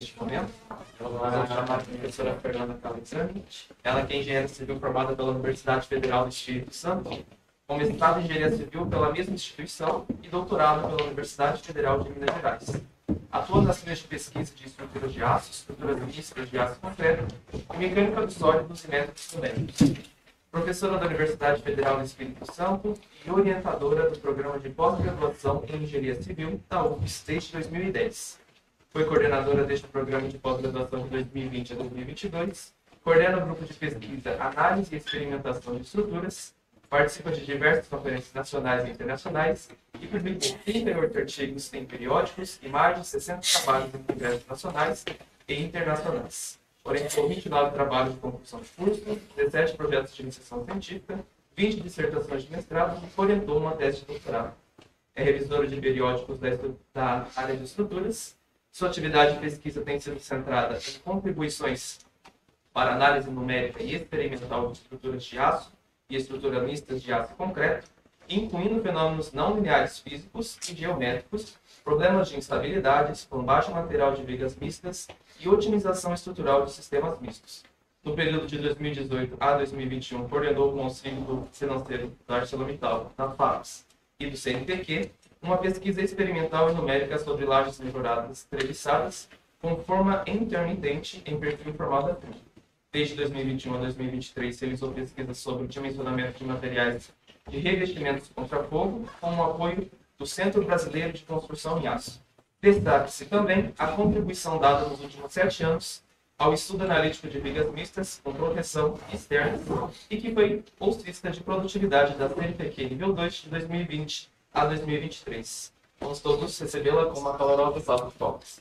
neste momento. Vamos chamar a professora Fernanda Calexani. Ela que é engenheira civil formada pela Universidade Federal do Espírito Santo, com mestrado em engenharia civil pela mesma instituição e doutorado pela Universidade Federal de Minas Gerais. Atua nas linhas de pesquisa de estruturas de aço, estruturas místicas de aço concreto e mecânica dos sólidos e métodos numéricos. Professora da Universidade Federal do Espírito Santo e orientadora do programa de pós-graduação em engenharia civil da UFES desde 2010. Foi coordenadora deste programa de pós-graduação de 2020 a 2022, coordena o grupo de pesquisa, análise e experimentação de estruturas, participa de diversas conferências nacionais e internacionais e publicou 38 artigos em periódicos e mais de 60 trabalhos em congressos nacionais e internacionais. Orientou 29 trabalhos de conclusão de curso, 17 projetos de iniciação científica, 20 dissertações de mestrado e orientou uma tese de doutorado. É revisora de periódicos da área de estruturas. Sua atividade de pesquisa tem sido centrada em contribuições para análise numérica e experimental de estruturas de aço e estruturas mistas de aço concreto, incluindo fenômenos não lineares físicos e geométricos, problemas de instabilidades com baixo material de vigas mistas e otimização estrutural de sistemas mistos. No período de 2018 a 2021, coordenou com o auxílio do financeiro da ArcelorMittal, da FAPES e do CNPq, uma pesquisa experimental e numérica sobre lajes melhoradas treviçadas com forma intermitente em perfil formal da fibra. Desde 2021 a 2023, realizou pesquisas sobre o dimensionamento de materiais de revestimentos contra fogo, com o apoio do Centro Brasileiro de Construção em Aço. Destaque-se também a contribuição dada nos últimos 7 anos ao estudo analítico de vigas mistas com proteção externa e que foi bolsista de produtividade da CNPq nível 2 de 2020 a 2023. Vamos todos recebê-la com uma calorosa salva de palmas.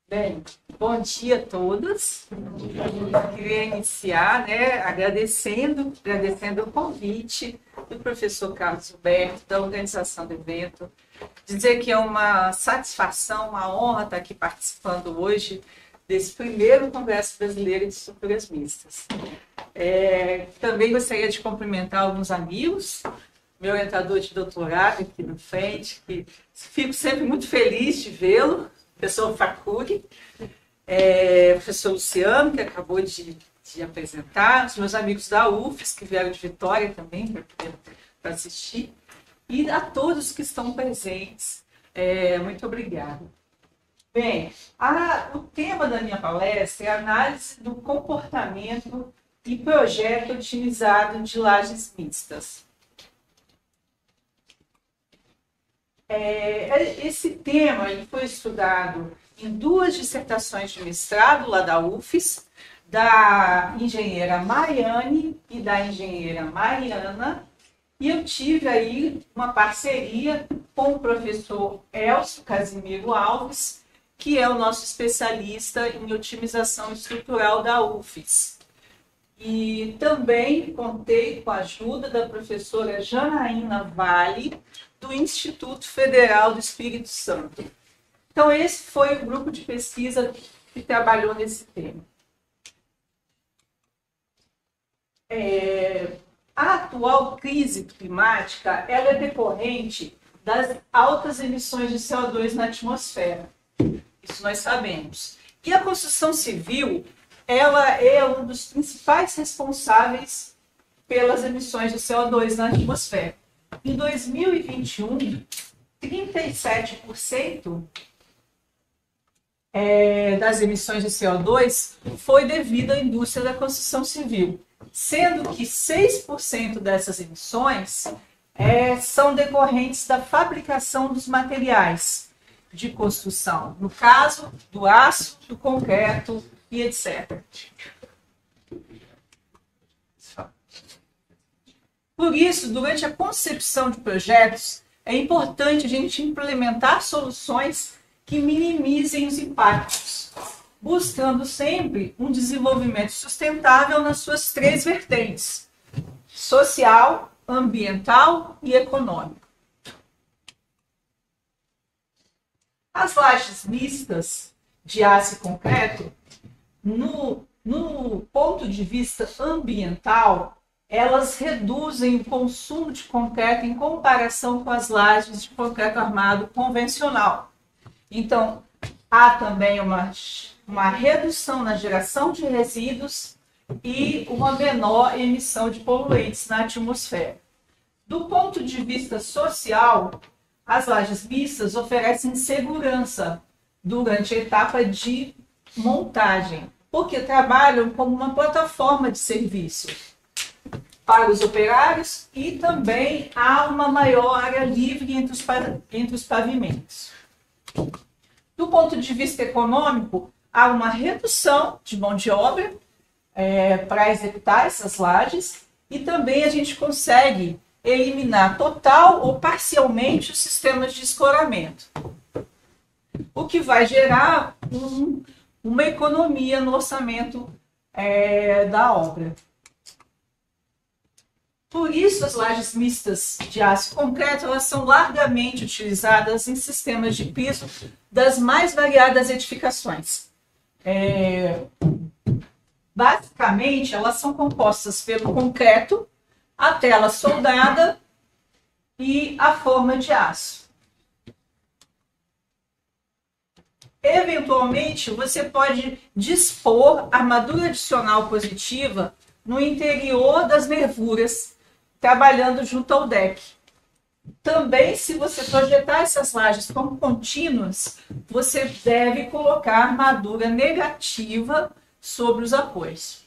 Bem, bom dia a todos. Eu queria iniciar, agradecendo o convite do professor Carlos Roberto, da organização do evento. Dizer que é uma satisfação, uma honra estar aqui participando hoje desse primeiro Congresso Brasileiro de Estruturas Mistas. Também gostaria de cumprimentar alguns amigos, meu orientador de doutorado aqui na frente, que fico sempre muito feliz de vê-lo, professor Facuri, professor Luciano, que acabou de apresentar, os meus amigos da UFES, que vieram de Vitória também para assistir, e a todos que estão presentes. Muito obrigada. Bem, o tema da minha palestra é a análise do comportamento e projeto otimizado de lajes mistas. Esse tema ele foi estudado em 2 dissertações de mestrado lá da UFES, da engenheira Mariane e da engenheira Mariana, e eu tive aí uma parceria com o professor Elcio Casimiro Alves, que é o nosso especialista em otimização estrutural da UFES. E também contei com a ajuda da professora Janaína Vale, do Instituto Federal do Espírito Santo. Então, esse foi o grupo de pesquisa que trabalhou nesse tema. A atual crise climática ela é decorrente das altas emissões de CO2 na atmosfera. Isso nós sabemos. E a construção civil ela é um dos principais responsáveis pelas emissões de CO2 na atmosfera. Em 2021, 37% das emissões de CO2 foi devido à indústria da construção civil, sendo que 6% dessas emissões são decorrentes da fabricação dos materiais de construção, no caso do aço, do concreto e etc. Por isso, durante a concepção de projetos, é importante a gente implementar soluções que minimizem os impactos, buscando sempre um desenvolvimento sustentável nas suas 3 vertentes: social, ambiental e econômico. As lajes mistas de aço e concreto, no ponto de vista ambiental, elas reduzem o consumo de concreto em comparação com as lajes de concreto armado convencional. Então, há também uma redução na geração de resíduos e uma menor emissão de poluentes na atmosfera. Do ponto de vista social, as lajes mistas oferecem segurança durante a etapa de montagem, porque trabalham como uma plataforma de serviço para os operários e também há uma maior área livre entre os pavimentos. Do ponto de vista econômico, há uma redução de mão de obra para executar essas lajes e também a gente consegue eliminar total ou parcialmente os sistemas de escoramento, o que vai gerar uma economia no orçamento da obra. Por isso, as lajes mistas de aço e concreto elas são largamente utilizadas em sistemas de piso das mais variadas edificações. Basicamente, elas são compostas pelo concreto, a tela soldada e a forma de aço. Eventualmente, você pode dispor armadura adicional positiva no interior das nervuras, trabalhando junto ao deck. Também, se você projetar essas lajes como contínuas, você deve colocar armadura negativa sobre os apoios.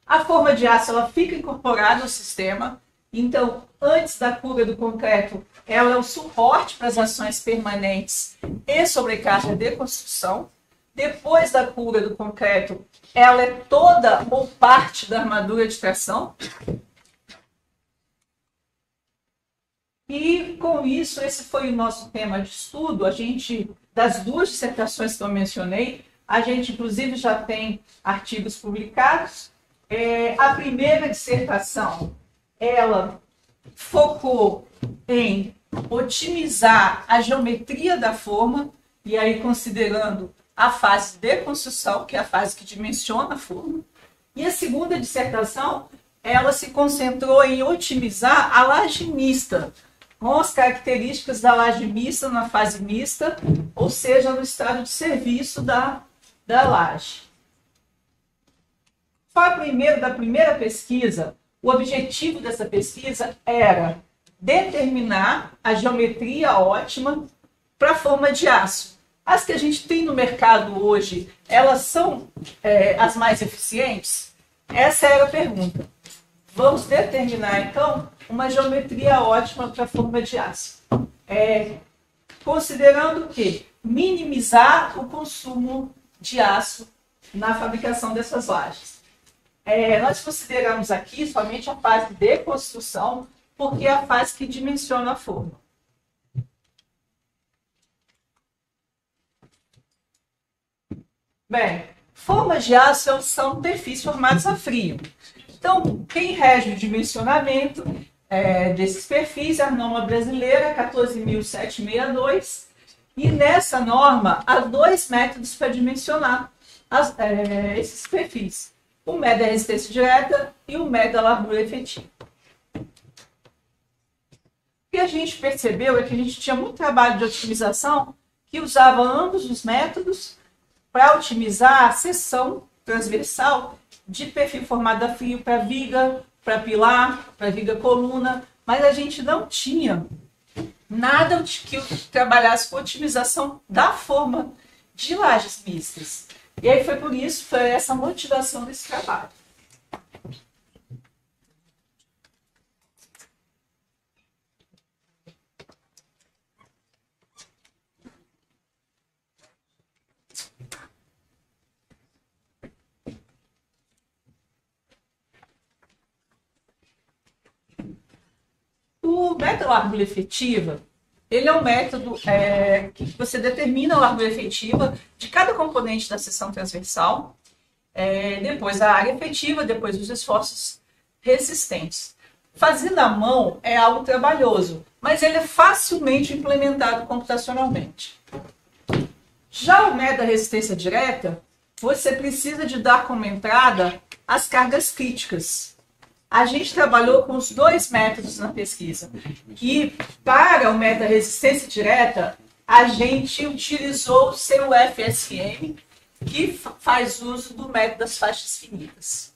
A forma de aço ela fica incorporada ao sistema, então, antes da cura do concreto, ela é o suporte para as ações permanentes e sobrecarga de construção. Depois da cura do concreto, ela é toda ou parte da armadura de tração. E com isso, esse foi o nosso tema de estudo. A gente, das duas dissertações que eu mencionei, a gente inclusive já tem artigos publicados. A primeira dissertação, ela focou em otimizar a geometria da forma, e aí considerando a fase de construção, que é a fase que dimensiona a forma. E a segunda dissertação, ela se concentrou em otimizar a laje mista, com as características da laje mista na fase mista, ou seja, no estado de serviço da laje. Da primeira pesquisa, o objetivo dessa pesquisa era determinar a geometria ótima para a forma de aço. As que a gente tem no mercado hoje, elas são as mais eficientes? Essa era a pergunta. Vamos determinar, então, uma geometria ótima para a forma de aço. Considerando que minimizar o consumo de aço na fabricação dessas lajes. Nós consideramos aqui somente a fase de construção, porque é a fase que dimensiona a forma. Bem, formas de aço são perfis formados a frio. Então, quem rege o dimensionamento desses perfis é a norma brasileira 14.762, e nessa norma há dois métodos para dimensionar esses perfis. O método da resistência direta e o método da largura efetiva. O que a gente percebeu é que a gente tinha muito trabalho de otimização que usava ambos os métodos para otimizar a seção transversal de perfil formado a frio para viga, para pilar, para viga coluna, mas a gente não tinha nada que trabalhasse com otimização da forma de lajes mistas. E aí foi essa motivação desse trabalho. O método largura efetiva, ele é um método que você determina a largura efetiva de cada componente da seção transversal, depois a área efetiva, depois os esforços resistentes. Fazer na mão é algo trabalhoso, mas ele é facilmente implementado computacionalmente. Já o método da resistência direta, você precisa de dar como entrada as cargas críticas. a gente trabalhou com os dois métodos na pesquisa. E para o método da resistência direta, a gente utilizou o CUFSM, que faz uso do método das faixas finitas.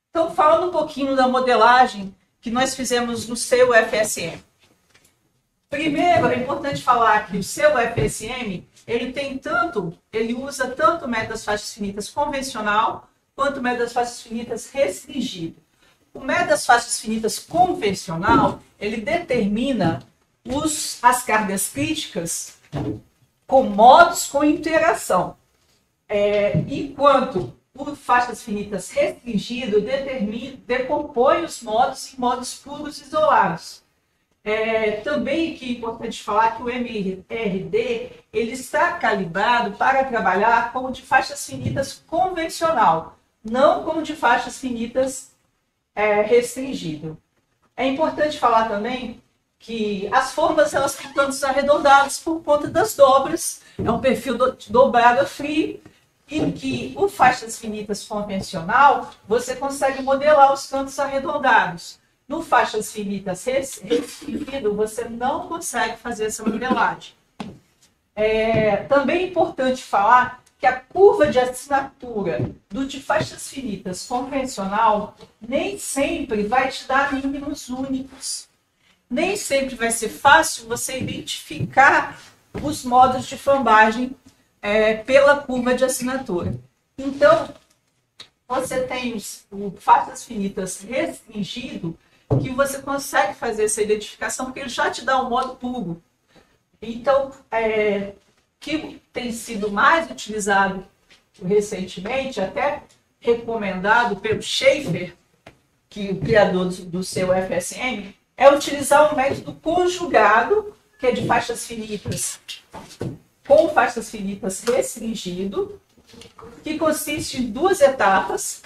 Então, falando um pouquinho da modelagem que nós fizemos no CUFSM. Primeiro, é importante falar que o CUFSM, ele usa tanto o método das faixas finitas convencional, quanto o método das faixas finitas restringido. O método das faixas finitas convencional, ele determina as cargas críticas com modos com interação. Enquanto o faixas finitas restringido decompõe os modos em modos puros isolados. Também que é importante falar que o MRD ele está calibrado para trabalhar como de faixas finitas convencional, não como de faixas finitas restringido. É importante falar também que as formas elas têm cantos arredondados por conta das dobras, é um perfil dobrado a frio, em que o faixas finitas convencional você consegue modelar os cantos arredondados. No faixas finitas restringido, você não consegue fazer essa modelagem. Também é importante falar que a curva de assinatura do de faixas finitas convencional nem sempre vai te dar mínimos únicos. Nem sempre vai ser fácil você identificar os modos de flambagem pela curva de assinatura. Então, você tem o faixas finitas restringido, que você consegue fazer essa identificação, porque ele já te dá um modo puro. Então, que tem sido mais utilizado recentemente, até recomendado pelo Schaefer, que é o criador do seu FSM, é utilizar o método conjugado, que é de faixas finitas com faixas finitas restringido, que consiste em duas etapas.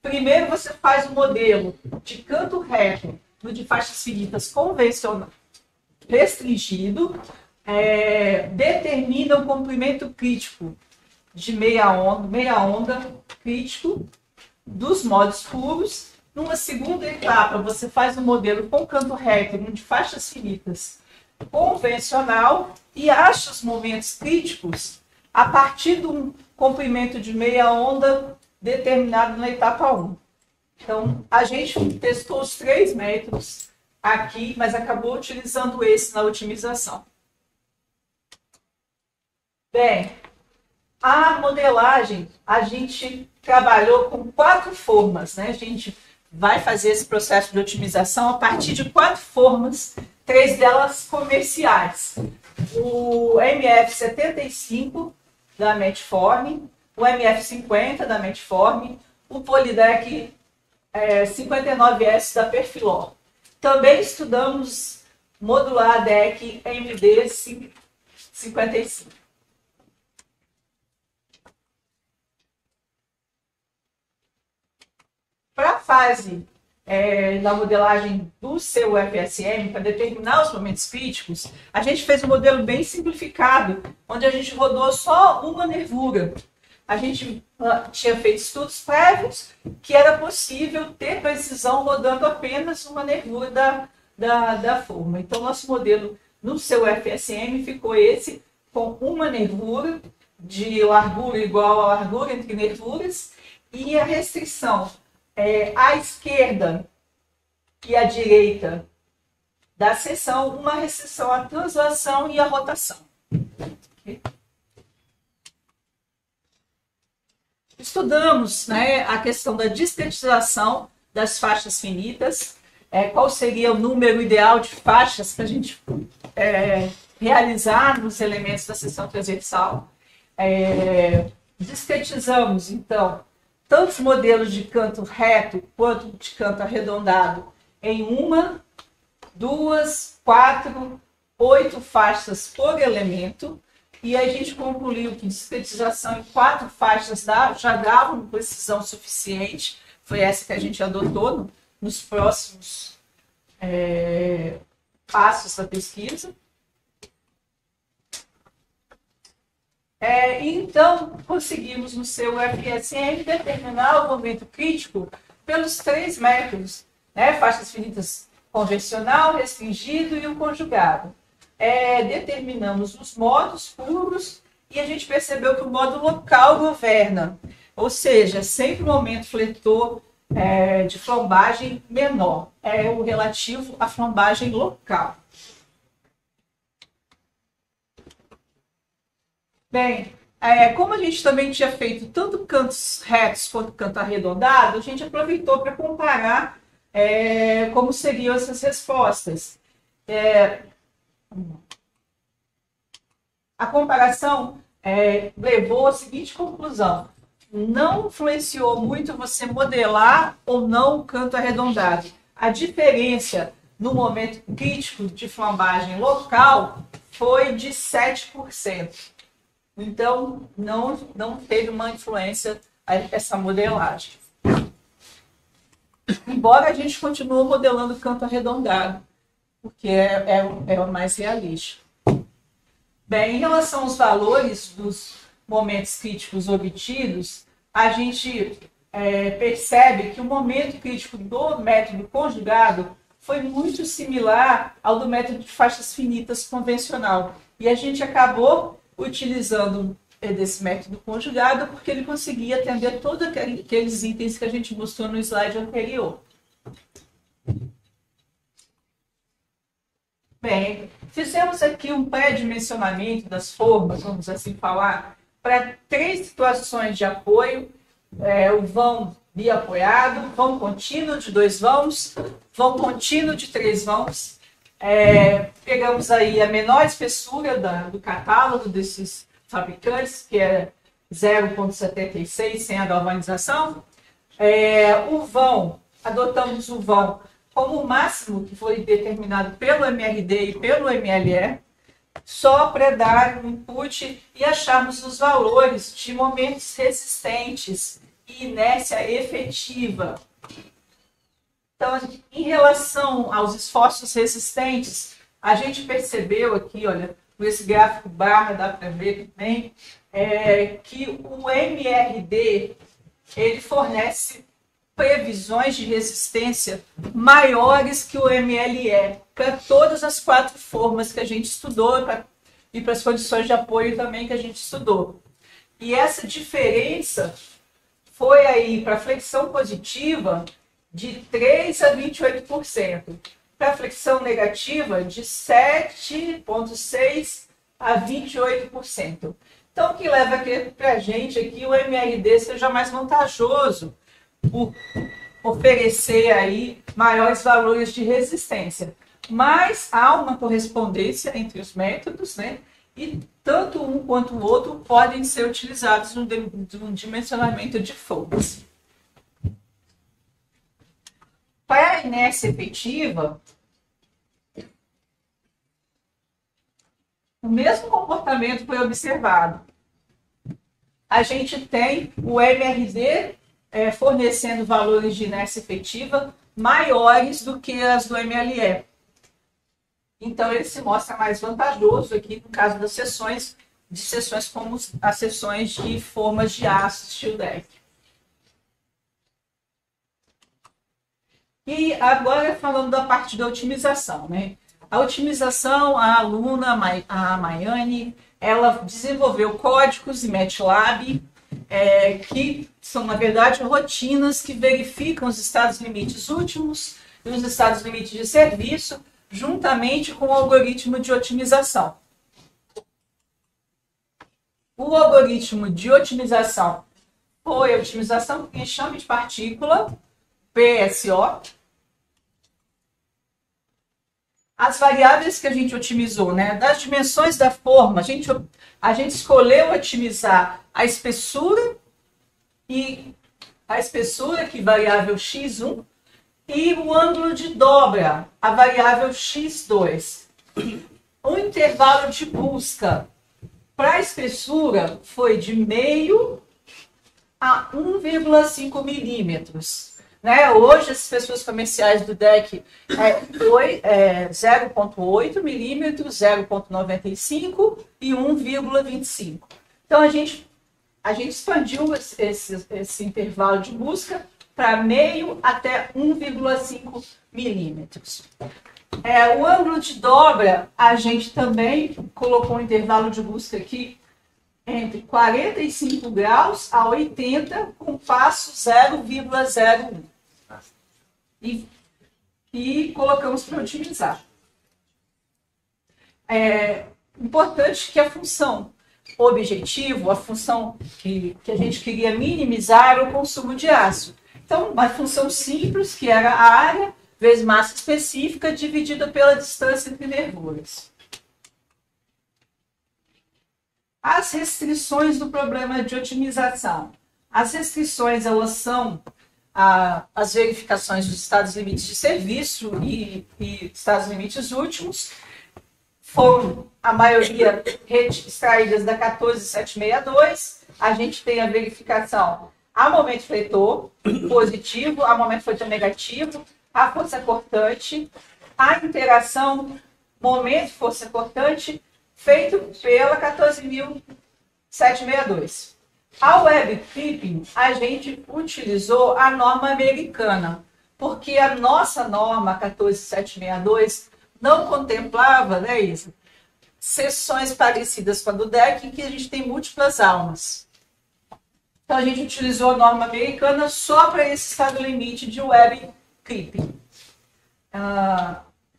Primeiro, você faz o modelo de canto reto no de faixas finitas convencional restringido, determina o comprimento crítico de meia onda crítico dos modos puros. Numa segunda etapa, você faz o modelo com canto reto no de faixas finitas convencional e acha os momentos críticos a partir de um comprimento de meia onda determinado na etapa 1. Então, a gente testou os três métodos aqui, mas acabou utilizando esse na otimização. Bem, a modelagem, a gente trabalhou com 4 formas, né? A gente vai fazer esse processo de otimização a partir de 4 formas, 3 delas comerciais. O MF75 da Metform, o MF50 da Metform, o Polidec 59S da Perfilor. Também estudamos modular DEC MD 55. Para a fase da modelagem do seu FSM, para determinar os momentos críticos, a gente fez um modelo bem simplificado, onde a gente rodou só uma nervura. A gente tinha feito estudos prévios que era possível ter precisão rodando apenas uma nervura da forma. Então, nosso modelo no seu FSM ficou esse, com uma nervura de largura igual a largura entre nervuras, e a restrição à esquerda e à direita da seção, uma restrição à translação e à rotação. Okay? Estudamos, né, a questão da discretização das faixas finitas, qual seria o número ideal de faixas para a gente realizar nos elementos da seção transversal. Discretizamos, então, tantos modelos de canto reto quanto de canto arredondado em 1, 2, 4, 8 faixas por elemento. E a gente concluiu que discretização em 4 faixas já dava uma precisão suficiente. Foi essa que a gente adotou nos próximos passos da pesquisa. Então, conseguimos no seu FSM determinar o momento crítico pelos 3 métodos, né? Faixas finitas convencional, restringido e o conjugado. Determinamos os modos puros e a gente percebeu que o modo local governa, ou seja, sempre o momento fletor de flombagem menor, é o relativo à flombagem local. Bem, como a gente também tinha feito tanto cantos retos quanto canto arredondado, a gente aproveitou para comparar como seriam essas respostas. A comparação levou à seguinte conclusão: não influenciou muito você modelar ou não o canto arredondado. A diferença no momento crítico de flambagem local foi de 7%. Então, não teve uma influência essa modelagem. Embora a gente continue modelando o canto arredondado, porque é o mais realista. Bem, em relação aos valores dos momentos críticos obtidos, a gente percebe que o momento crítico do método conjugado foi muito similar ao do método de faixas finitas convencional. E a gente acabou utilizando desse método conjugado porque ele conseguia atender todos aqueles itens que a gente mostrou no slide anterior. Bem, fizemos aqui um pré-dimensionamento das formas, vamos assim falar, para 3 situações de apoio: o vão biapoiado, vão contínuo de 2 vãos, vão contínuo de 3 vãos. Pegamos aí a menor espessura do catálogo desses fabricantes, que é 0,76 sem a galvanização. O vão, adotamos o vão como o máximo que foi determinado pelo MRD e pelo MLE, só para dar um input e acharmos os valores de momentos resistentes e inércia efetiva. Então, em relação aos esforços resistentes, a gente percebeu aqui, olha, com esse gráfico barra dá para ver também, que o MRD ele fornece previsões de resistência maiores que o MLE para todas as 4 formas que a gente estudou e para as condições de apoio também que a gente estudou. E essa diferença foi aí para a flexão positiva de 3% a 28%, para a flexão negativa de 7,6% a 28%. Então, o que leva para a gente aqui o MRD seja mais vantajoso por oferecer aí maiores valores de resistência. Mas há uma correspondência entre os métodos, né? E tanto um quanto o outro podem ser utilizados no dimensionamento de folgas. Para a inércia efetiva, o mesmo comportamento foi observado. A gente tem o MRD fornecendo valores de inércia efetiva maiores do que as do MLE. Então, ele se mostra mais vantajoso aqui no caso das sessões como as sessões de formas de aço steel deck. E agora falando da parte da otimização, né? A otimização, a aluna, a Maiane, ela desenvolveu códigos em MATLAB, que são, na verdade, rotinas que verificam os estados limites últimos e os estados limites de serviço, juntamente com o algoritmo de otimização. O algoritmo de otimização foi a otimização por enxame de partícula, PSO. As variáveis que a gente otimizou, né? Das dimensões da forma, a gente escolheu otimizar a espessura, que é variável x1, e o ângulo de dobra, a variável x2. O intervalo de busca para a espessura foi de meio a 1,5 milímetros. Né? Hoje, as espessuras comerciais do deck foi 0,8 milímetros, 0,95 e 1,25. Então, a gente expandiu esse intervalo de busca para meio até 1,5 milímetros. O ângulo de dobra, a gente também colocou um intervalo de busca aqui entre 45 graus a 80, com passo 0,01. E colocamos para otimizar. Importante que a função objetivo, a função que a gente queria minimizar era o consumo de ácido. Então, uma função simples, que era a área vezes massa específica dividida pela distância entre nervuras. As restrições do problema de otimização. As restrições, elas são as verificações dos estados limites de serviço e estados limites últimos. Foram, a maioria, extraídas da 14762. A gente tem a verificação a momento fletor positivo, a momento fletor negativo, a força cortante, a interação momento força cortante, feito pela 14.762. A web clipping, a gente utilizou a norma americana, porque a nossa norma 14762 não contemplava, né, Isa, seções parecidas com a do DEC, em que a gente tem múltiplas almas. Então, a gente utilizou a norma americana só para esse estado limite de web clipping.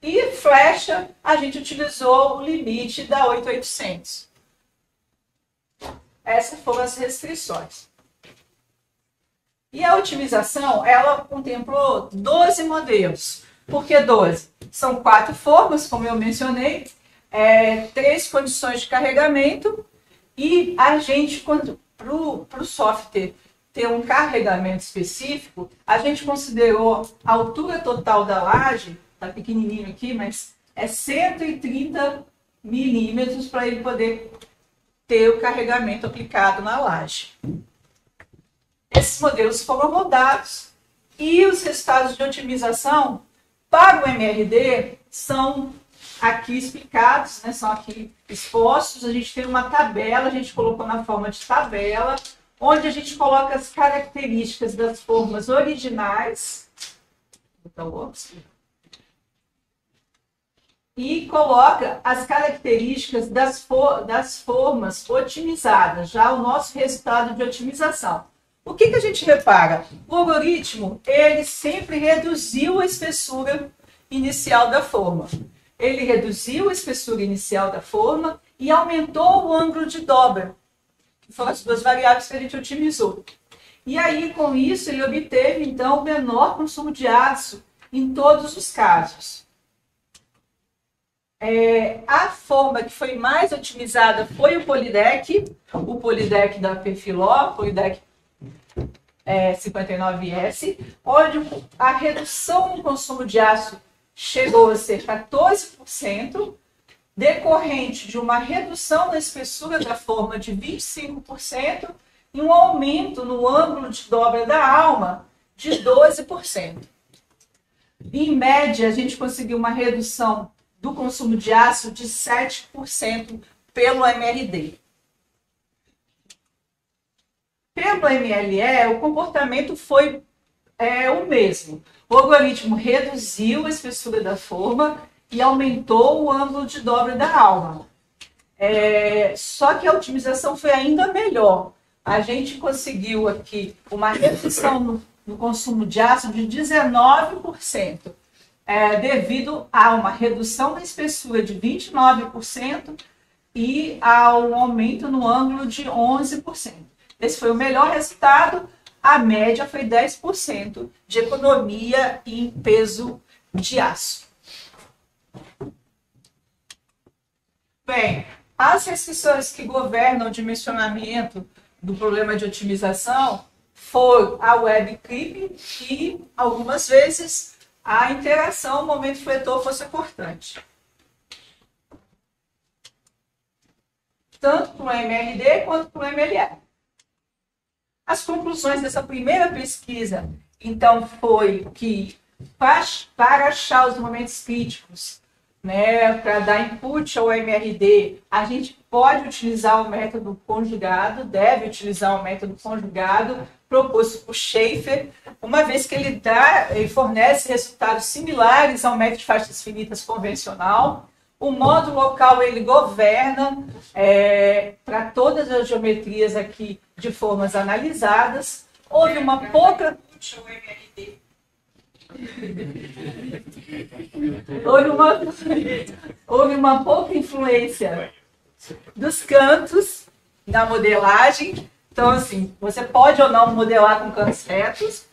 E flecha, a gente utilizou o limite da 8800. Essas foram as restrições. E a otimização, ela contemplou 12 modelos. Por que 12? São 4 formas, como eu mencionei, 3 condições de carregamento, e a gente, para o software ter um carregamento específico, a gente considerou a altura total da laje, está pequenininho aqui, mas é 130 milímetros para ele poder ter o carregamento aplicado na laje. Esses modelos foram rodados e os resultados de otimização para o MRD são aqui explicados, né, são aqui expostos. A gente tem uma tabela, a gente colocou na forma de tabela, onde a gente coloca as características das formas originais. Então, e coloca as características das formas otimizadas, já o nosso resultado de otimização. O que a gente repara? O algoritmo, ele sempre reduziu a espessura inicial da forma. Ele reduziu a espessura inicial da forma e aumentou o ângulo de dobra, que foram as duas variáveis que a gente otimizou. E aí, com isso, ele obteve, então, o menor consumo de ácido em todos os casos. A forma que foi mais otimizada foi o Polydec da Perfiló, Polydec 59S, onde a redução no consumo de ácido chegou a ser 14%, decorrente de uma redução na espessura da forma de 25% e um aumento no ângulo de dobra da alma de 12%. Em média, a gente conseguiu uma redução do consumo de ácido de 7% pelo MRD. Pelo MLE, o comportamento foi o mesmo. O algoritmo reduziu a espessura da forma e aumentou o ângulo de dobra da alma. Só que a otimização foi ainda melhor. A gente conseguiu aqui uma redução no consumo de ácido de 19%, devido a uma redução da espessura de 29% e a um aumento no ângulo de 11%. Esse foi o melhor resultado. A média foi 10% de economia em peso de aço. Bem, as restrições que governam o dimensionamento do problema de otimização foram a web clipping e, algumas vezes, a interação momento fletor força cortante. Tanto para o MRD quanto para o MLE. As conclusões dessa primeira pesquisa, então, foi que para achar os momentos críticos né, para dar input ao MRD, a gente pode utilizar o método conjugado, deve utilizar o método conjugado proposto por Schaefer, uma vez que ele fornece resultados similares ao método de faixas finitas convencional. O módulo local ele governa para todas as geometrias aqui de formas analisadas. Houve uma pouca houve uma pouca influência dos cantos na modelagem. Então, assim, você pode ou não modelar com cantos retos.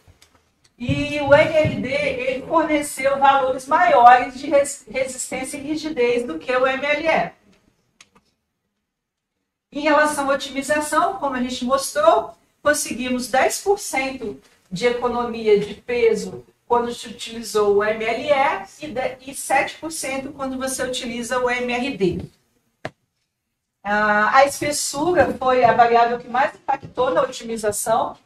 E o MLD ele forneceu valores maiores de resistência e rigidez do que o MLE. Em relação à otimização, como a gente mostrou, conseguimos 10% de economia de peso quando se utilizou o MLE e 7% quando você utiliza o MRD. A espessura foi a variável que mais impactou na otimização.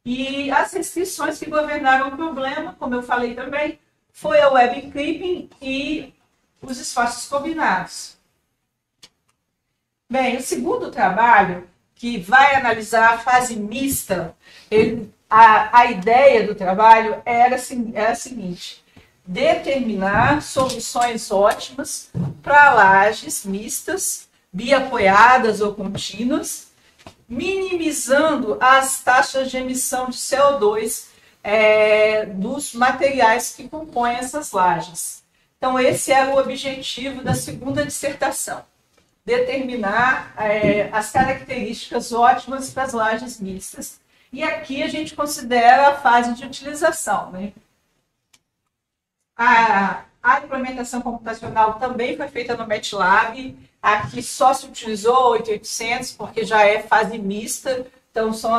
E as restrições que governaram o problema, como eu falei também, foi a web clipping e os esforços combinados. Bem, o segundo trabalho, que vai analisar a fase mista, a ideia do trabalho era a seguinte: determinar soluções ótimas para lajes mistas, biapoiadas ou contínuas, minimizando as taxas de emissão de CO2 dos materiais que compõem essas lajes. Então, esse era o objetivo da segunda dissertação: determinar as características ótimas para as lajes mistas. E aqui a gente considera a fase de utilização, né? A implementação computacional também foi feita no MATLAB. Aqui só se utilizou 8800, porque já é fase mista. Então, são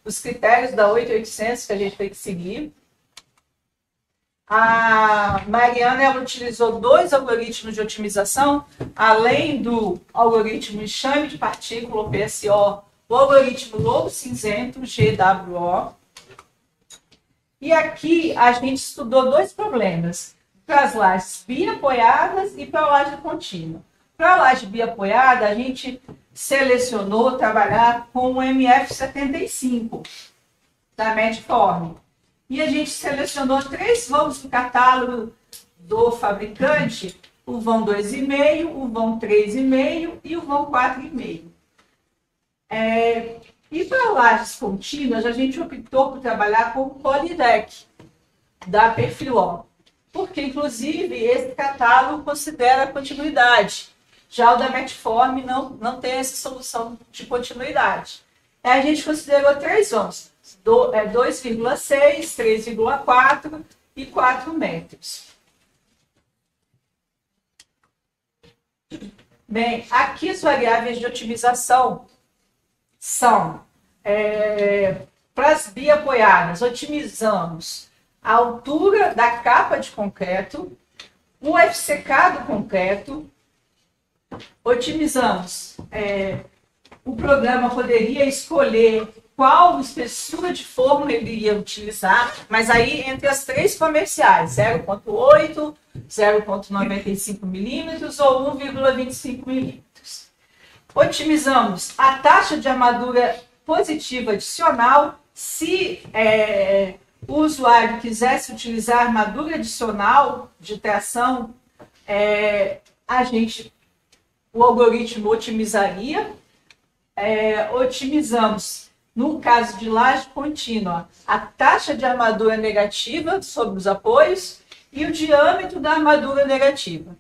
os critérios da 8800 que a gente tem que seguir. A Mariana ela utilizou 2 algoritmos de otimização, além do algoritmo enxame de partícula, o PSO, o algoritmo lobo cinzento, GWO. E aqui a gente estudou 2 problemas, para as lajes biapoiadas e para a laje contínua. Para a laje biapoiada, a gente selecionou trabalhar com o MF75 da Medform. E a gente selecionou 3 vãos do catálogo do fabricante, o vão 2,5, o vão 3,5 e o vão 4,5. E para lajes contínuas, a gente optou por trabalhar com o Polydeck da Perfilon, porque, inclusive, esse catálogo considera a continuidade. Já o da Metform não tem essa solução de continuidade. A gente considerou 3 vãos, 2,6, 3,4 e 4 metros. Bem, aqui as variáveis de otimização são, para as biapoiadas, otimizamos a altura da capa de concreto, o FCK do concreto, otimizamos, o programa poderia escolher qual espessura de forma ele iria utilizar, mas aí entre as 3 comerciais, 0,8, 0,95 milímetros ou 1,25 milímetros. Otimizamos a taxa de armadura positiva adicional. Se o usuário quisesse utilizar armadura adicional de tração, o algoritmo otimizaria. Otimizamos, no caso de laje contínua, a taxa de armadura negativa sobre os apoios e o diâmetro da armadura negativa.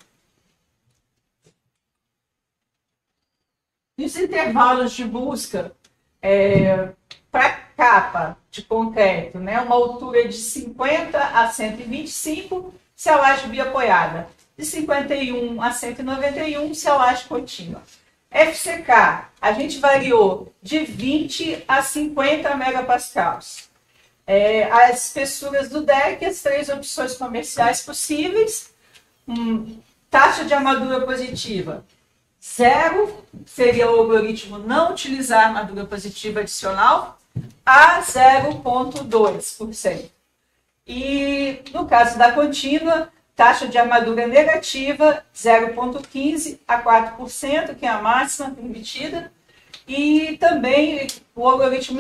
Nos intervalos de busca, para capa de concreto, né, uma altura de 50 a 125, se a laje biapoiada, de 51 a 191, se a laje contínua. FCK, a gente variou de 20 a 50 megapascals. As espessuras do deck, as 3 opções comerciais possíveis. Taxa de armadura positiva, 0, seria o algoritmo não utilizar armadura positiva adicional, a 0,2%. E no caso da contínua, taxa de armadura negativa 0,15 a 4%, que é a máxima permitida, e também o algoritmo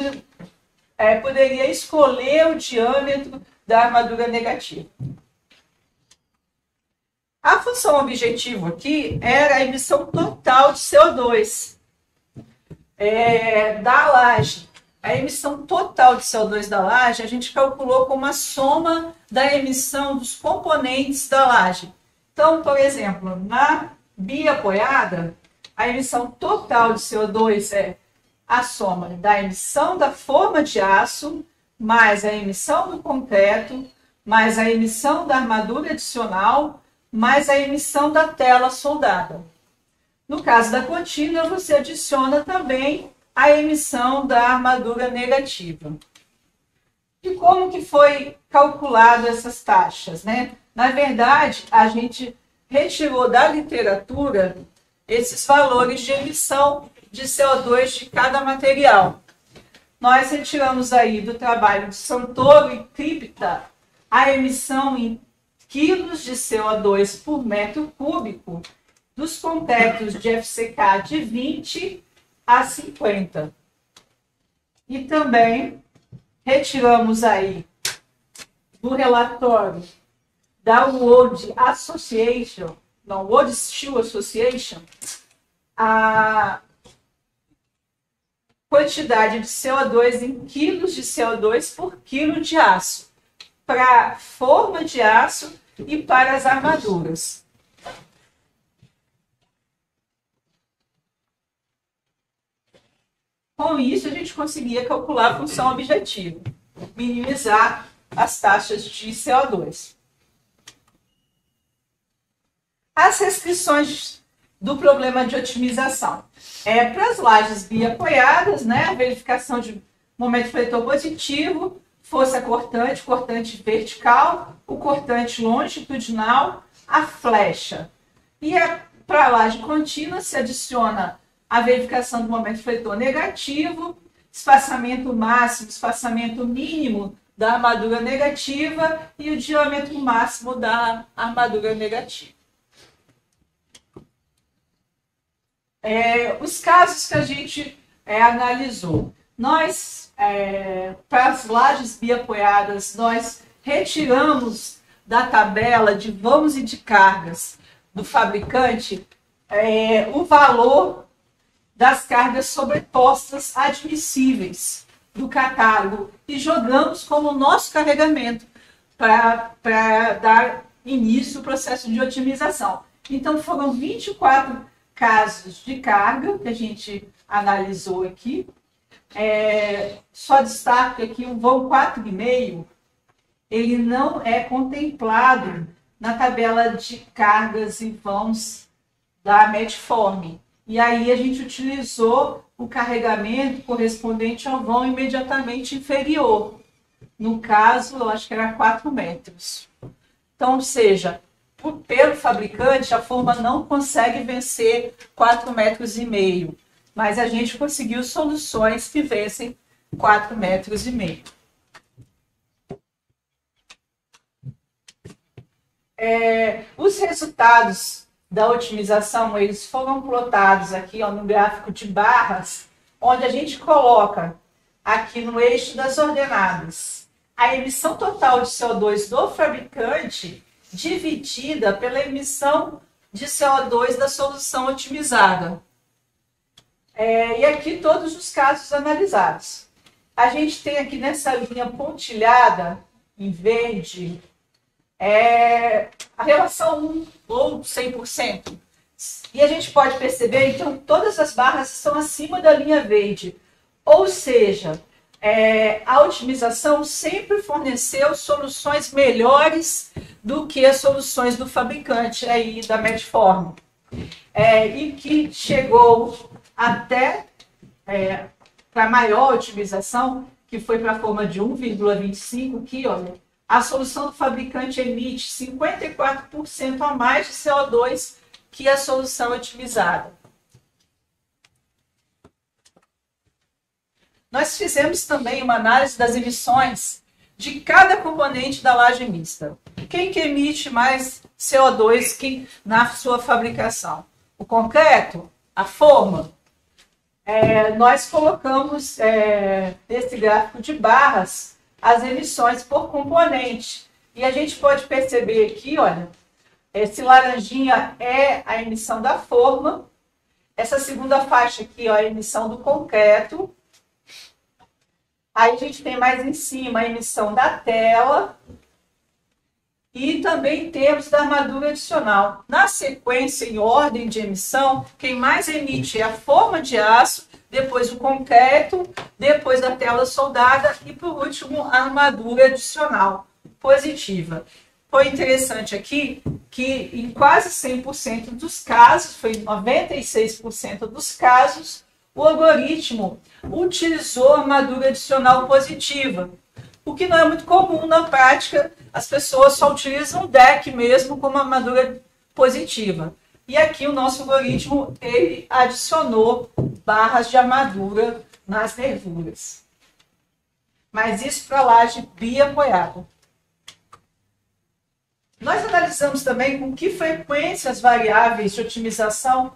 poderia escolher o diâmetro da armadura negativa. A função objetivo aqui era a emissão total de CO2 da laje. A emissão total de CO2 da laje a gente calculou como a soma da emissão dos componentes da laje. Então, por exemplo, na biapoiada, a emissão total de CO2 é a soma da emissão da forma de aço, mais a emissão do concreto, mais a emissão da armadura adicional, mais a emissão da tela soldada. No caso da contínua, você adiciona também a emissão da armadura negativa. E como que foi calculado essas taxas, né? Na verdade, a gente retirou da literatura esses valores de emissão de CO2 de cada material. Nós retiramos aí do trabalho de Santoro e Cripta a emissão em quilos de CO2 por metro cúbico dos concretos de FCK de 20 a 50. E também retiramos aí do relatório da World Association, não, World Steel Association, a quantidade de CO2 em quilos de CO2 por quilo de aço, para a forma de aço e para as armaduras. Com isso, a gente conseguia calcular a função objetiva, minimizar as taxas de CO2. As restrições do problema de otimização. Para as lajes biapoiadas, né, a verificação de momento fletor positivo, força cortante, cortante vertical, o cortante longitudinal, a flecha. E para a laje contínua se adiciona a verificação do momento fletor negativo, espaçamento máximo, espaçamento mínimo da armadura negativa e o diâmetro máximo da armadura negativa. Os casos que a gente analisou. Nós, para as lajes biapoiadas, nós retiramos da tabela de vãos e de cargas do fabricante o valor das cargas sobrepostas admissíveis do catálogo e jogamos como nosso carregamento para dar início ao processo de otimização. Então, foram 24 casos de carga que a gente analisou aqui. Só destaco aqui o vão 4,5, ele não é contemplado na tabela de cargas e vãos da Metform. E aí a gente utilizou o carregamento correspondente ao vão imediatamente inferior. No caso, eu acho que era 4 metros. Então, ou seja, pelo fabricante, a forma não consegue vencer 4,5 metros, mas a gente conseguiu soluções que vencem 4,5 metros. Os resultados da otimização, eles foram plotados aqui no gráfico de barras, onde a gente coloca aqui no eixo das ordenadas a emissão total de CO2 do fabricante dividida pela emissão de CO2 da solução otimizada. E aqui todos os casos analisados. A gente tem aqui nessa linha pontilhada, em verde, a relação 1 ou 100%. E a gente pode perceber, então, todas as barras estão acima da linha verde. Ou seja, a otimização sempre forneceu soluções melhores do que as soluções do fabricante aí da Metform. E que chegou até para maior otimização, que foi para a forma de 1,25, que, olha, a solução do fabricante emite 54% a mais de CO2 que a solução otimizada. Nós fizemos também uma análise das emissões de cada componente da laje mista. Quem que emite mais CO2 na sua fabricação? O concreto? A forma? Nós colocamos nesse gráfico de barras as emissões por componente. E a gente pode perceber aqui, olha, esse laranjinha é a emissão da forma. Essa segunda faixa aqui, ó, é a emissão do concreto. Aí a gente tem mais em cima a emissão da tela. E também temos da armadura adicional. Na sequência, em ordem de emissão, quem mais emite é a forma de aço, depois o concreto, depois a tela soldada e, por último, a armadura adicional positiva. Foi interessante aqui que em quase 100% dos casos, foi 96% dos casos, o algoritmo utilizou a armadura adicional positiva, o que não é muito comum na prática. As pessoas só utilizam o deck mesmo como armadura positiva. E aqui o nosso algoritmo, ele adicionou barras de armadura nas nervuras. Mas isso para laje biapoiada. Nós analisamos também com que frequência as variáveis de otimização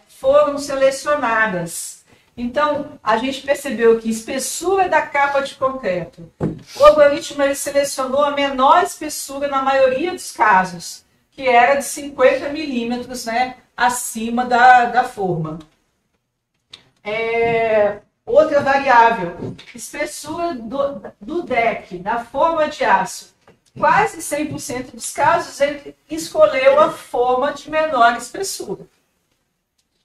foram selecionadas. Então, a gente percebeu que espessura da capa de concreto. O algoritmo ele selecionou a menor espessura na maioria dos casos, que era de 50 milímetros, né, acima da forma. Outra variável, espessura do deck, da forma de aço. Quase 100% dos casos, ele escolheu a forma de menor espessura.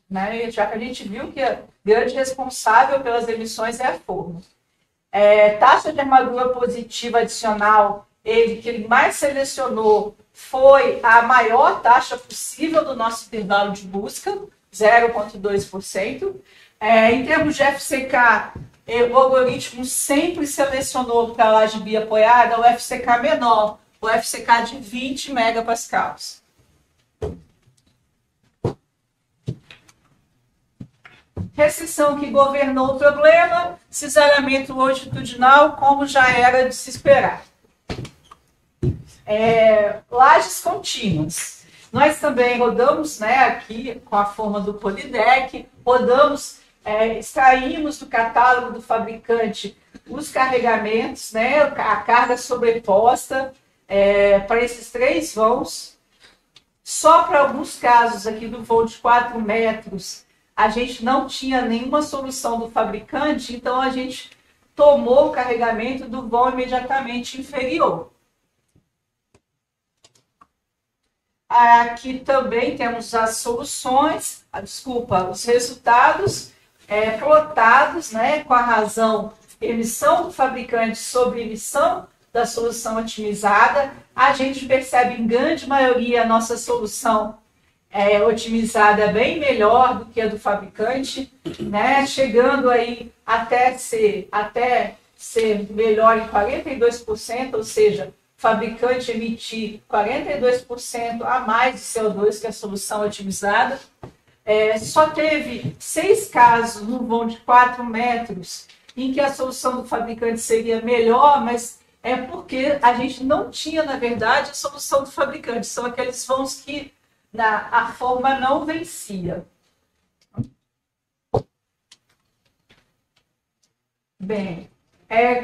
Né? Já que a gente viu que a grande responsável pelas emissões é a forma. Taxa de armadura positiva adicional, que ele mais selecionou foi a maior taxa possível do nosso intervalo de busca, 0,2%. Em termos de FCK, o algoritmo sempre selecionou para a laje biapoiada o FCK menor, o FCK de 20 megapascals. Restrição que governou o problema, cisalhamento longitudinal, como já era de se esperar. Lajes contínuas. Nós também rodamos, né, aqui com a forma do Polydeck, extraímos do catálogo do fabricante os carregamentos, né, a carga sobreposta para esses 3 vãos. Só para alguns casos aqui do voo de 4 metros, a gente não tinha nenhuma solução do fabricante, então a gente tomou o carregamento do vão imediatamente inferior. Aqui também temos as soluções, os resultados plotados, né, com a razão emissão do fabricante sobre emissão da solução otimizada. A gente percebe em grande maioria a nossa solução otimizada bem melhor do que a do fabricante, né, chegando aí até ser melhor em 42%, ou seja, o fabricante emitir 42% a mais de CO2 que a solução otimizada. Só teve 6 casos no vão de 4 metros em que a solução do fabricante seria melhor, mas é porque a gente não tinha, na verdade, a solução do fabricante. São aqueles vãos que a forma não vencia. Bem,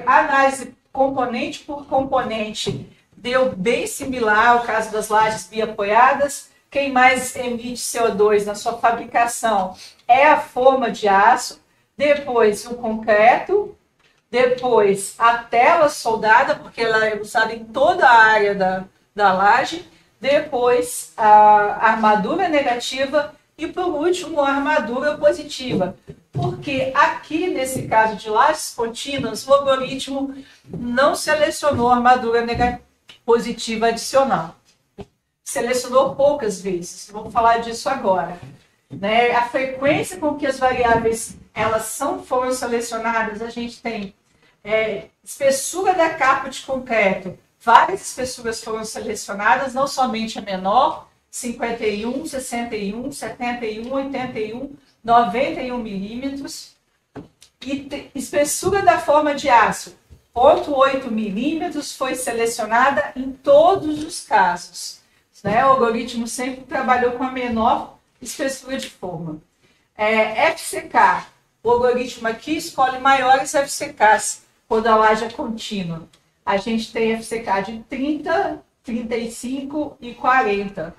a análise componente por componente deu bem similar ao caso das lajes biapoiadas. Quem mais emite CO2 na sua fabricação é a forma de aço, depois o concreto, depois a tela soldada, porque ela é usada em toda a área da laje, depois a armadura negativa e, por último, a armadura positiva. Porque aqui, nesse caso de lajes contínuas, o algoritmo não selecionou a armadura positiva adicional. Selecionou poucas vezes. Vamos falar disso agora. Né? A frequência com que as variáveis foram selecionadas, a gente tem espessura da capa de concreto. Várias espessuras foram selecionadas, não somente a menor, 51, 61, 71, 81, 91 milímetros. E espessura da forma de aço, 0,8 milímetros foi selecionada em todos os casos. Né? O algoritmo sempre trabalhou com a menor espessura de forma. FCK, o algoritmo aqui escolhe maiores FCKs quando a laje é contínua. A gente tem FCK de 30, 35 e 40.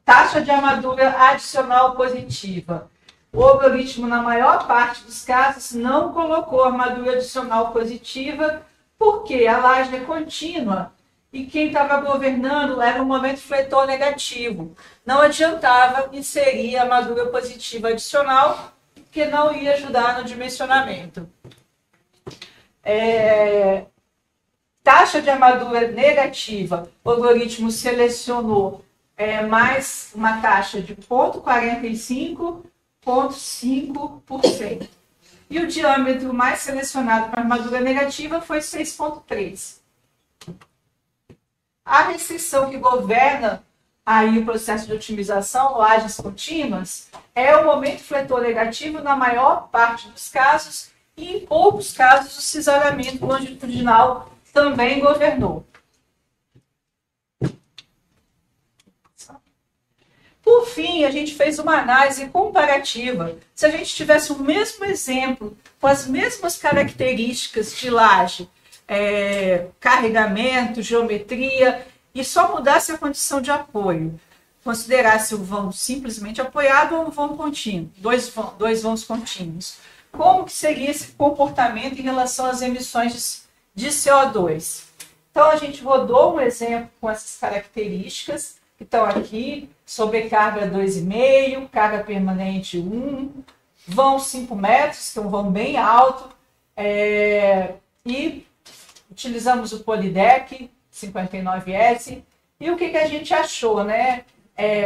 Taxa de armadura adicional positiva. O algoritmo, na maior parte dos casos, não colocou armadura adicional positiva porque a laje é contínua e quem estava governando era um momento fletor negativo. Não adiantava inserir armadura positiva adicional, porque não ia ajudar no dimensionamento. Taxa de armadura negativa, o algoritmo selecionou mais uma taxa de 0,45, 0,5%. E o diâmetro mais selecionado para armadura negativa foi 6,3. A restrição que governa aí o processo de otimização, lajes contínuas, é o momento fletor negativo na maior parte dos casos e em poucos casos o cisalhamento longitudinal também governou. Por fim, a gente fez uma análise comparativa. Se a gente tivesse o mesmo exemplo, com as mesmas características de laje, carregamento, geometria, e só mudasse a condição de apoio, considerasse o vão simplesmente apoiado ou um vão contínuo, dois vãos contínuos, como que seria esse comportamento em relação às emissões de CO2? Então, a gente rodou um exemplo com essas características, que estão aqui, sobrecarga 2,5, carga permanente 1, vão 5 metros, que é um vão bem alto, e utilizamos o Polydeck 59S, e o que a gente achou, né?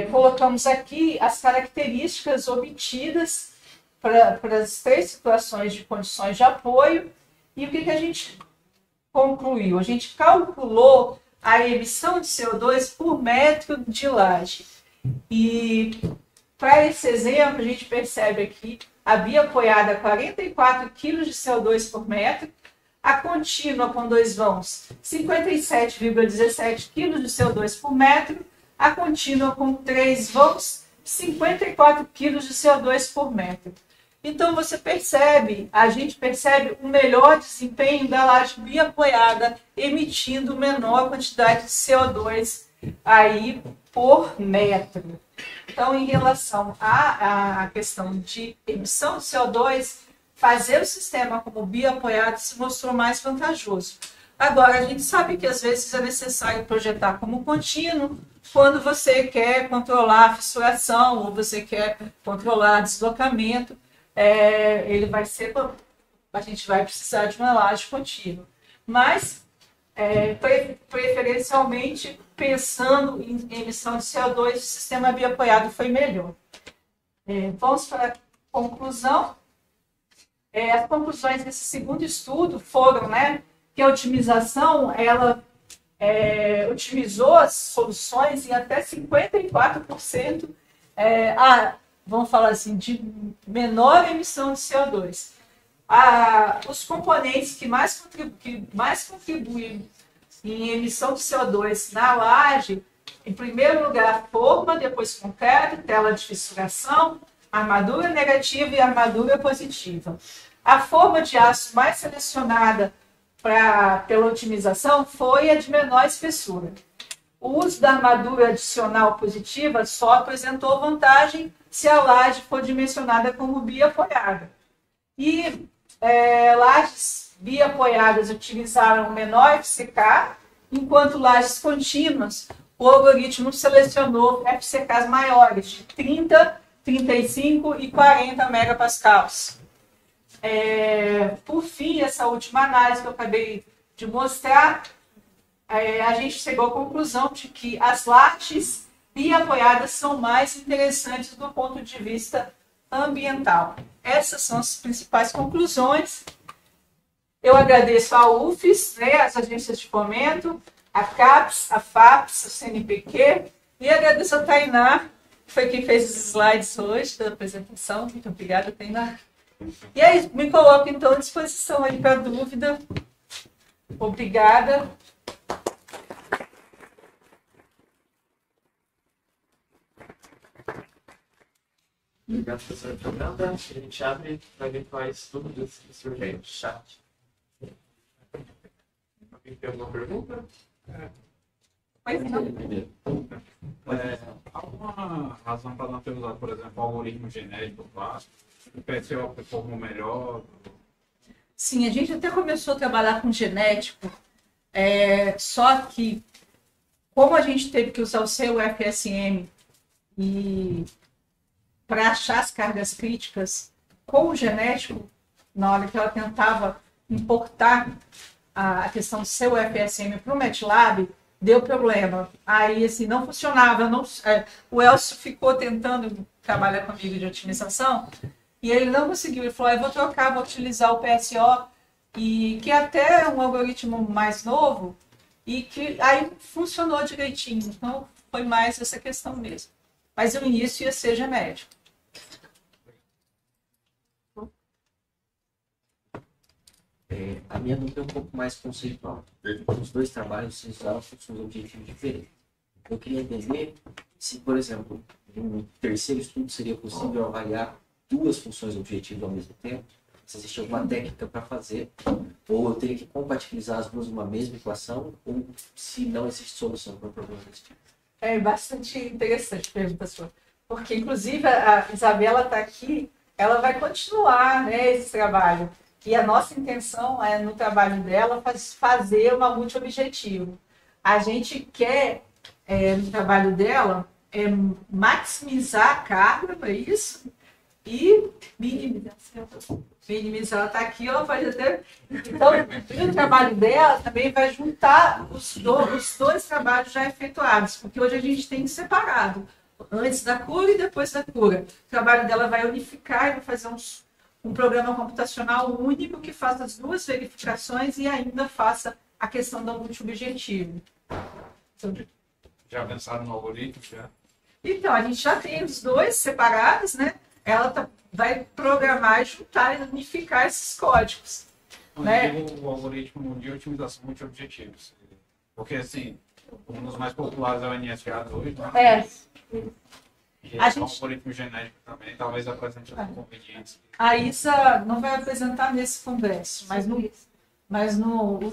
Colocamos aqui as características obtidas para as 3 situações de condições de apoio, e o que a gente concluiu? A gente calculou a emissão de CO2 por metro de laje. E para esse exemplo, a gente percebe aqui a biapoiada 44 kg de CO2 por metro, a contínua com 2 vãos 57,17 kg de CO2 por metro, a contínua com 3 vãos 54 kg de CO2 por metro. Então você percebe, a gente percebe um melhor desempenho da laje biapoiada, emitindo menor quantidade de CO2 aí por metro. Então, em relação à questão de emissão de CO2, fazer o sistema como biapoiado se mostrou mais vantajoso. Agora, a gente sabe que às vezes é necessário projetar como contínuo quando você quer controlar a fissuração ou você quer controlar deslocamento. A gente vai precisar de uma laje contínua. Mas, preferencialmente, pensando em emissão de CO2, o sistema biapoiado foi melhor. Vamos para a conclusão. As conclusões desse segundo estudo foram, né, que a otimização, ela otimizou as soluções em até 54%, vamos falar assim, de menor emissão de CO2. Os componentes que mais contribuem em emissão de CO2 na laje, em primeiro lugar, forma, depois concreto, tela de fissuração, armadura negativa e armadura positiva. A forma de aço mais selecionada pela otimização foi a de menor espessura. O uso da armadura adicional positiva só apresentou vantagem se a laje for dimensionada como biapoiada. E lajes biapoiadas utilizaram menor FCK, enquanto lajes contínuas, o algoritmo selecionou FCKs maiores, de 30, 35 e 40 megapascals. Por fim, essa última análise que eu acabei de mostrar, a gente chegou à conclusão de que as lajes biapoiadas são mais interessantes do ponto de vista ambiental. Essas são as principais conclusões. Eu agradeço à UFES, né, as agências de fomento, a CAPES, a FAPES, o CNPq, e agradeço a Tainá, que foi quem fez os slides hoje da apresentação. Muito obrigada, Tainá. E aí, me coloco então à disposição aí para dúvida. Obrigada. Obrigado, professora Fernanda. A gente abre para eventuais dúvidas que surgem no chat. Alguém tem alguma pergunta? Pois não. Alguma razão para não ter usado, por exemplo, o algoritmo genético clássico? O PSO performou melhor? Sim, a gente até começou a trabalhar com genético, só que, como a gente teve que usar o seu FSM e para achar as cargas críticas com o genético, na hora que ela tentava importar a questão do seu FSM para o MATLAB, deu problema. Aí, assim, não funcionava. O Elcio ficou tentando trabalhar comigo de otimização e ele não conseguiu. Ele falou, eu vou trocar, vou utilizar o PSO, que é até um algoritmo mais novo, e que aí funcionou direitinho. Então, foi mais essa questão mesmo. Mas o início ia ser genético. A minha dúvida é um pouco mais conceitual. Os dois trabalhos se usaram funções objetivas diferentes. Eu queria entender se, por exemplo, no terceiro estudo seria possível avaliar duas funções objetivas ao mesmo tempo, se existe alguma técnica para fazer, ou eu teria que compatibilizar as duas numa mesma equação, ou se não existe solução para um problema desse tipo. É bastante interessante a pergunta sua, porque inclusive a Isabela está aqui, ela vai continuar, né, esse trabalho. E a nossa intenção é, no trabalho dela, fazer uma multi-objetivo. A gente quer, no trabalho dela, maximizar a carga para isso e minimizar. Ela está aqui, ela pode até... Então, o trabalho dela também vai juntar os dois trabalhos já efetuados, porque hoje a gente tem separado, antes da cura e depois da cura. O trabalho dela vai unificar e vai fazer um programa computacional único que faça as duas verificações e ainda faça a questão do multi-objetivo. Já pensaram no algoritmo? Já? Então, a gente já tem os dois separados, né? Ela vai programar, juntar e unificar esses códigos. Né? O algoritmo de otimização multi-objetivos. Porque, assim, um dos mais populares é o NSA2, né? Um algoritmo genético também, talvez apresente as inconvenientes. A Isa não vai apresentar nesse congresso, mas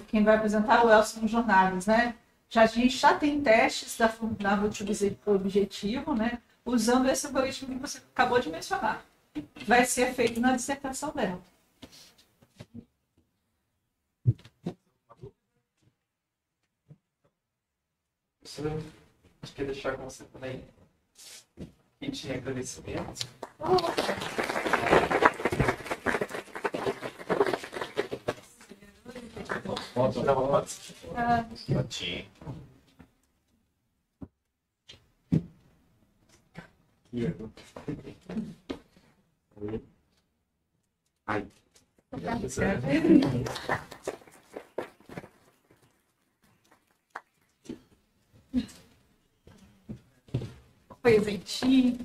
quem vai apresentar é o Elcio nos jornais, né? A gente já tem testes da multi-objetivo, né? Usando esse algoritmo que você acabou de mencionar. Vai ser feito na dissertação dela. Acho que ia deixar com você também. E tinha agradecimento. Ai. Presentinho.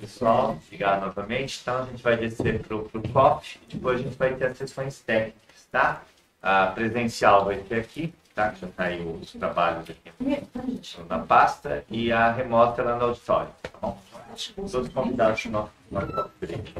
Pessoal, obrigado novamente. Então, a gente vai descer para o COF e depois a gente vai ter as sessões técnicas, tá? A presencial vai ter aqui, tá? Que já está aí os trabalhos aqui na pasta e a remota lá no auditório, tá bom? Todos convidados para o nosso break.